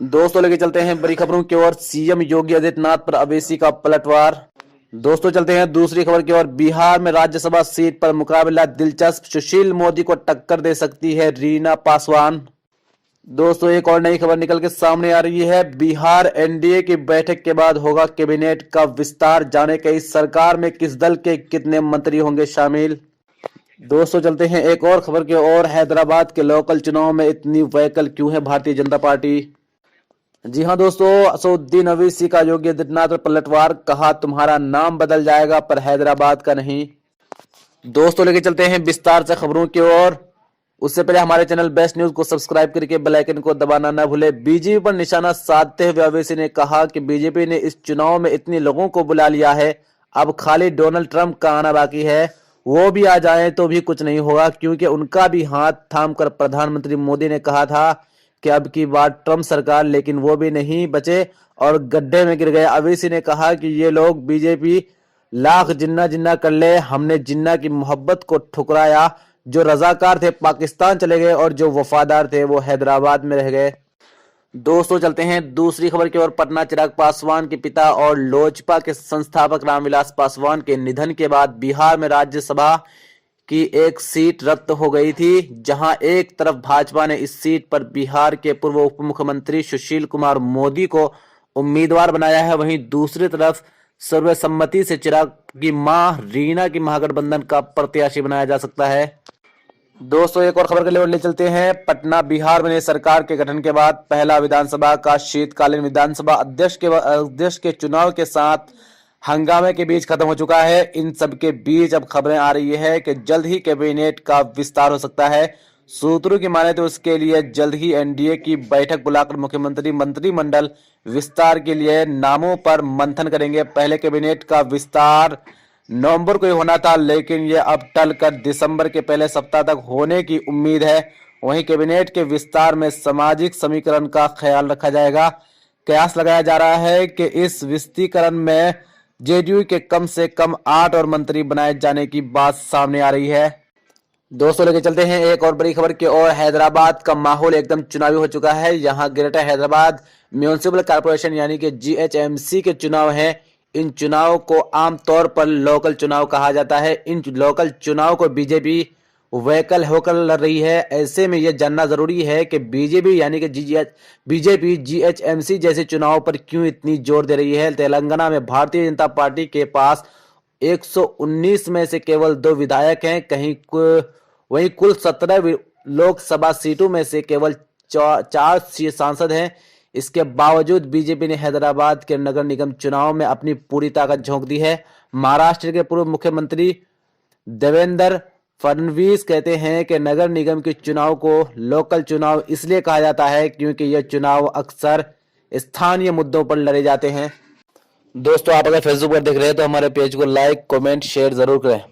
दोस्तों लेके चलते हैं बड़ी खबरों की ओर। सीएम योगी आदित्यनाथ पर अवेशी का पलटवार। दोस्तों चलते हैं दूसरी खबर की ओर। बिहार में राज्यसभा सीट पर मुकाबला दिलचस्प, सुशील मोदी को टक्कर दे सकती है रीना पासवान। दोस्तों एक और नई खबर निकल के सामने आ रही है। बिहार एनडीए की बैठक के बाद होगा कैबिनेट का विस्तार, जाने के इस सरकार में किस दल के कितने मंत्री होंगे शामिल। दोस्तों चलते हैं एक और खबर की ओर। हैदराबाद के लोकल चुनाव में इतनी वैकल क्यों है भारतीय जनता पार्टी। जी हां दोस्तों, असदुद्दीन अवैसी का योगी आदित्यनाथ पर पलटवार, कहा तुम्हारा नाम बदल जाएगा पर हैदराबाद का नहीं। दोस्तों लेके चलते हैं विस्तार से खबरों की ओर। उससे पहले हमारे चैनल बेस्ट न्यूज को सब्सक्राइब करके बेल आइकन को दबाना न भूले। बीजेपी पर निशाना साधते हुए अवैसी ने कहा कि बीजेपी ने इस चुनाव में इतने लोगों को बुला लिया है, अब खाली डोनाल्ड ट्रंप का आना बाकी है। वो भी आ जाए तो भी कुछ नहीं होगा, क्योंकि उनका भी हाथ थाम कर प्रधानमंत्री मोदी ने कहा था कि अब की बार ट्रंप सरकार, लेकिन वो भी नहीं बचे और गड्ढे में गिर गए। अवैसी ने कहा कि ये लोग बीजेपी लाख जिन्ना जिन्ना कर ले, हमने जिन्ना की मोहब्बत को ठुकराया। जो रजाकार थे पाकिस्तान चले गए और जो वफादार थे वो हैदराबाद में रह गए। दोस्तों चलते हैं दूसरी खबर की ओर। पटना चिराग पासवान के पिता और लोजपा के संस्थापक रामविलास पासवान के निधन के बाद बिहार में राज्यसभा की एक सीट रद्द हो गई थी, जहां एक तरफ भाजपा ने इस सीट पर बिहार के पूर्व उप मुख्यमंत्री सुशील कुमार मोदी को उम्मीदवार बनाया है, वहीं दूसरी तरफ सर्वसम्मति से चिराग की मां रीना की महागठबंधन का प्रत्याशी बनाया जा सकता है। दोस्तों एक और खबर के लिए ले चलते हैं। पटना बिहार में नई सरकार के गठन के बाद पहला विधानसभा का शीतकालीन विधानसभा अध्यक्ष के चुनाव के साथ हंगामे के बीच खत्म हो चुका है। इन सब के बीच अब खबरें आ रही है कि जल्द ही कैबिनेट का विस्तार हो सकता है। सूत्रों की माने तो उसके लिए जल्द ही एनडीए की बैठक बुलाकर मुख्यमंत्री मंत्रिमंडल विस्तार के लिए नामों पर मंथन करेंगे। पहले कैबिनेट का विस्तार नवंबर को ही होना था, लेकिन यह अब टल कर दिसंबर के पहले सप्ताह तक होने की उम्मीद है। वहीं कैबिनेट के विस्तार में सामाजिक समीकरण का ख्याल रखा जाएगा। कयास लगाया जा रहा है कि इस विस्तीकरण में जेडीयू के कम से कम 8 और मंत्री बनाए जाने की बात सामने आ रही है। दोस्तों लेके चलते हैं एक और बड़ी खबर की ओर। हैदराबाद का माहौल एकदम चुनावी हो चुका है। यहाँ ग्रेटर हैदराबाद म्यूनिसिपल कॉर्पोरेशन यानी कि जीएचएमसी के चुनाव हैं। इन चुनाव को आमतौर पर लोकल चुनाव कहा जाता है। इन लोकल चुनाव को बीजेपी वैकल होकर लड़ रही है। ऐसे में यह जानना जरूरी है कि बीजेपी यानी कि बीजेपी जीएचएमसी जैसे चुनाव पर क्यों इतनी जोर दे रही है। तेलंगाना में भारतीय जनता पार्टी के पास 119 में से केवल 2 विधायक हैं, वहीं कुल 17 लोकसभा सीटों में से केवल 4 सांसद हैं। इसके बावजूद बीजेपी ने हैदराबाद के नगर निगम चुनाव में अपनी पूरी ताकत झोंक दी है। महाराष्ट्र के पूर्व मुख्यमंत्री देवेंद्र फडणवीस कहते हैं कि नगर निगम के चुनाव को लोकल चुनाव इसलिए कहा जाता है क्योंकि यह चुनाव अक्सर स्थानीय मुद्दों पर लड़े जाते हैं। दोस्तों आप अगर फेसबुक पर देख रहे हैं तो हमारे पेज को लाइक, कमेंट, शेयर जरूर करें।